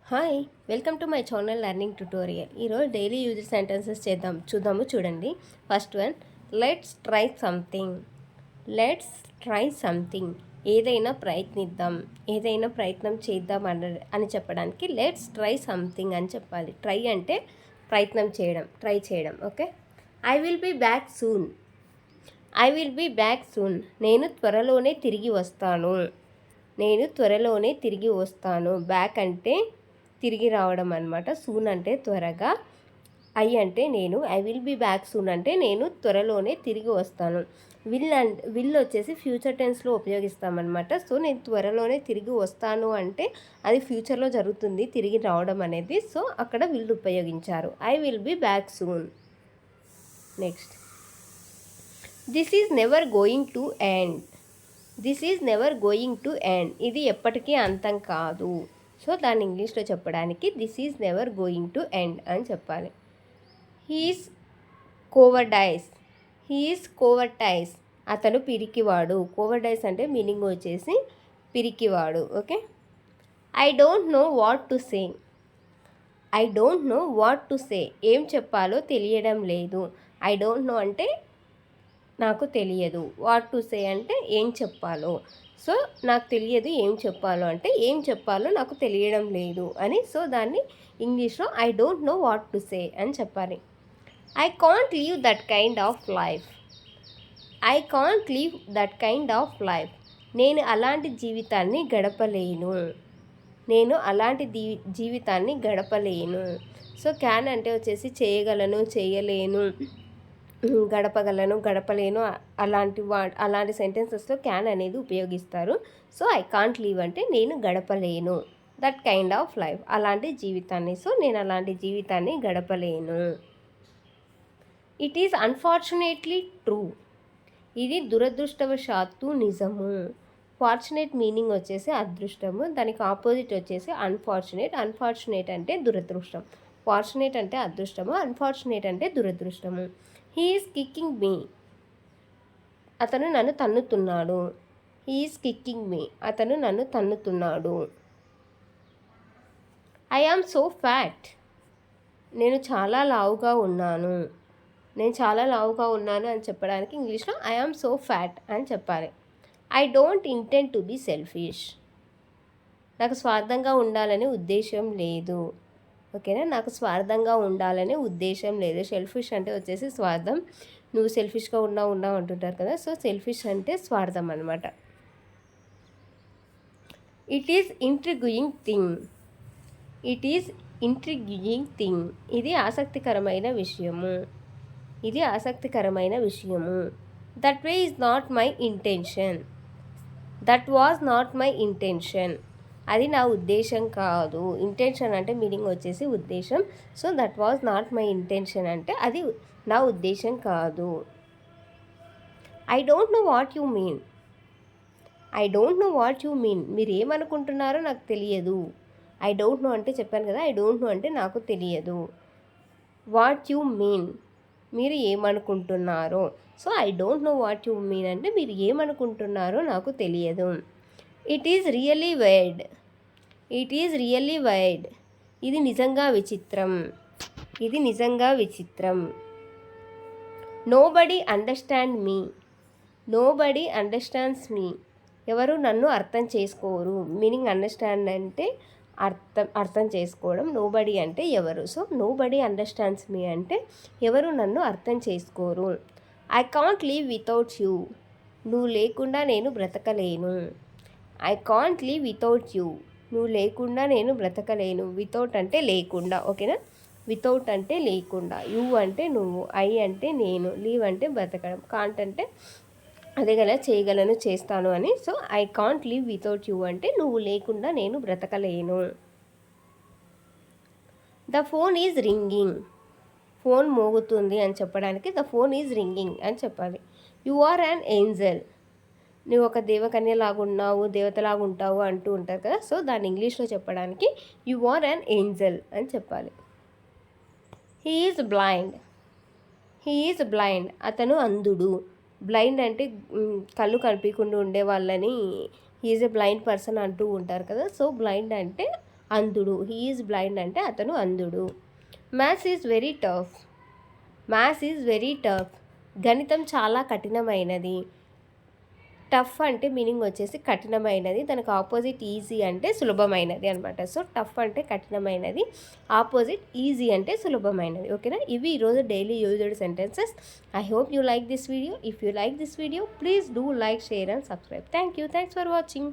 Hi, welcome to my channel learning tutorial. ఈరోజు daily user sentences చూద్దాము చూడండి. First one, let's try something. Let's try something, ఏదైనా ప్రయత్నిద్దాం, ఏదైనా ప్రయత్నం చేద్దాం అని చెప్పడానికి లెట్స్ ట్రై సంథింగ్ అని చెప్పాలి. ట్రై అంటే ప్రయత్నం చేయడం, ట్రై చేయడం. Okay. I will be back soon. I will be back soon, నేను త్వరలోనే తిరిగి వస్తాను. నేను త్వరలోనే తిరిగి వస్తాను. బ్యాక్ అంటే తిరిగి రావడం అనమాట. సూన్ అంటే త్వరగా. ఐ అంటే నేను. I will be back soon అంటే నేను త్వరలోనే తిరిగి వస్తాను. విల్ వచ్చేసి ఫ్యూచర్ టెన్స్లో ఉపయోగిస్తామన్నమాట. సో నేను త్వరలోనే తిరిగి వస్తాను అంటే అది ఫ్యూచర్లో జరుగుతుంది తిరిగి రావడం అనేది. సో అక్కడ విల్ ఉపయోగించారు. I will be back soon. Next, this is never going to end. This is never going to end, ఇది ఎప్పటికీ అంతం కాదు. సో దాన్ని ఇంగ్లీష్లో చెప్పడానికి this is never going to end అని చెప్పాలి. హీఈస్ కోవర్డైస్. హీఈస్ కోవర్డైస్, అతను పిరికివాడు. కోవర్డైస్ అంటే మీనింగ్ వచ్చేసి పిరికివాడు. Okay. I don't know what to say. I don't know what to say, ఏం చెప్పాలో తెలియడం లేదు. ఐ డోంట్ నో అంటే నాకు తెలియదు. వాట్ టు సే అంటే ఏం చెప్పాలో. సో నాకు తెలియదు ఏం చెప్పాలో అంటే ఏం చెప్పాలో నాకు తెలియడం లేదు అని. సో దాన్ని ఇంగ్లీష్లో I don't know what to సే అని చెప్పాలి. I can't leave that kind of life. I can't leave that kind of life, నేను అలాంటి జీవితాన్ని గడపలేను. నేను అలాంటి జీవితాన్ని గడపలేను. సో క్యాన్ అంటే వచ్చేసి చేయగలను, చేయలేను, గడపగలను, గడపలేను, అలాంటి సెంటెన్సెస్లో క్యాన్ అనేది ఉపయోగిస్తారు. సో ఐ కాంట్ లీవ్ అంటే నేను గడపలేను దట్ కైండ్ ఆఫ్ లైఫ్, అలాంటి జీవితాన్ని. సో నేను అలాంటి జీవితాన్ని గడపలేను. ఇట్ ఈస్ అన్ఫార్చునేట్లీ ట్రూ, ఇది దురదృష్టవశాత్తు నిజము. ఫార్చునేట్ మీనింగ్ వచ్చేసి అదృష్టము, దానికి ఆపోజిట్ వచ్చేసి అన్ఫార్చునేట్. అన్ఫార్చునేట్ అంటే దురదృష్టం, ఫార్చునేట్ అంటే అదృష్టము, అన్ఫార్చునేట్ అంటే దురదృష్టము. హీ ఈజ్ కిక్కింగ్ మీ, అతను నన్ను తన్నుతున్నాడు. హీ ఈజ్ కిక్కింగ్ మీ, అతను నన్ను తన్నుతున్నాడు. ఐ ఆమ్ సో ఫ్యాట్, నేను చాలా లావుగా ఉన్నాను. నేను చాలా లావుగా ఉన్నాను అని చెప్పడానికి ఇంగ్లీష్లో ఐ ఆమ్ సో ఫ్యాట్ అని చెప్పాలి. I don't intend to be selfish, నాకు స్వార్థంగా ఉండాలనే ఉద్దేశం లేదు. ఓకేనా, నాకు స్వార్థంగా ఉండాలనే ఉద్దేశం లేదు. సెల్ఫిష్ అంటే వచ్చేసి స్వార్థం. నువ్వు సెల్ఫిష్గా ఉన్నావు అంటుంటారు కదా. సో సెల్ఫిష్ అంటే స్వార్థం అనమాట. It is intriguing thing. It is intriguing thing, ఇది ఆసక్తికరమైన విషయము. ఇది ఆసక్తికరమైన విషయము. That way is not my intention. That was not my intention, అది నా ఉద్దేశం కాదు. ఇంటెన్షన్ అంటే మీనింగ్ వచ్చేసి ఉద్దేశం. So that was not my intention అంటే అది నా ఉద్దేశం కాదు. I don't know what you mean. I don't know what you mean, మీరు ఏమనుకుంటున్నారో నాకు తెలియదు. ఐ డోంట్ నో అంటే చెప్పాను కదా, ఐ డోంట్ నో అంటే నాకు తెలియదు. వాట్ యు మీన్, మీరు ఏమనుకుంటున్నారో. So I don't know what you mean అంటే మీరు ఏమనుకుంటున్నారో నాకు తెలియదు. It is really wide. It is really wide, ఇది నిజంగా విచిత్రం. ఇది నిజంగా విచిత్రం. నోబడీ అండర్స్టాండ్ మీ. నోబడీ అండర్స్టాండ్స్ మీ, ఎవరు నన్ను అర్థం చేసుకోరు. మీనింగ్ అండర్స్టాండ్ అంటే అర్థం చేసుకోవడం, నోబడీ అంటే ఎవరు. సో నోబడీ అండర్స్టాండ్స్ మీ అంటే ఎవరు నన్ను అర్థం చేసుకోరు. I can't leave without you, నువ్వు లేకుండా నేను బ్రతకలేను. I can't leave without you, నువ్వు లేకుండా నేను బ్రతకలేను. వితౌట్ అంటే లేకుండా. ఓకేనా, వితౌట్ అంటే లేకుండా, యూ అంటే నువ్వు, ఐ అంటే నేను, లీవ్ అంటే బ్రతకడం, కాంట్ అంటే అదే కదా చేయగలను, చేస్తాను అని. So I can't leave without you అంటే నువ్వు లేకుండా నేను బ్రతకలేను. The phone is ringing, phone మోగుతుంది అని చెప్పడానికి ద ఫోన్ ఈజ్ రింగింగ్ అని చెప్పాలి. యు ఆర్ యాన్ ఏంజల్, నువ్వు ఒక దేవకన్యలాగున్నావు, దేవతలాగా ఉంటావు అంటూ ఉంటారు కదా. సో దాన్ని ఇంగ్లీష్లో చెప్పడానికి యు ఆర్ యాన్ ఏంజల్ అని చెప్పాలి. He is blind. He is blind, అతను అంధుడు. బ్లైండ్ అంటే కళ్ళు కనిపించకుండా ఉండే వాళ్ళని he is a blind person అంటూ ఉంటారు కదా. సో బ్లైండ్ అంటే అంధుడు. హీ ఈజ్ బ్లైండ్ అంటే అతను అంధుడు. Maths is very tough. Maths is very tough. గణితం చాలా కఠినమైనది. టఫ్ అంటే మీనింగ్ వచ్చేసి కఠినమైనది, దానికి ఆపోజిట్ ఈజీ అంటే సులభమైనది అనమాట. సో టఫ్ అంటే కఠినమైనది, ఆపోజిట్ ఈజీ అంటే సులభమైనది. ఓకేనా? ఇవి ఈరోజు daily used sentences. I hope you like this video. If you like this video please do like, share and subscribe. Thank you. Thanks for watching.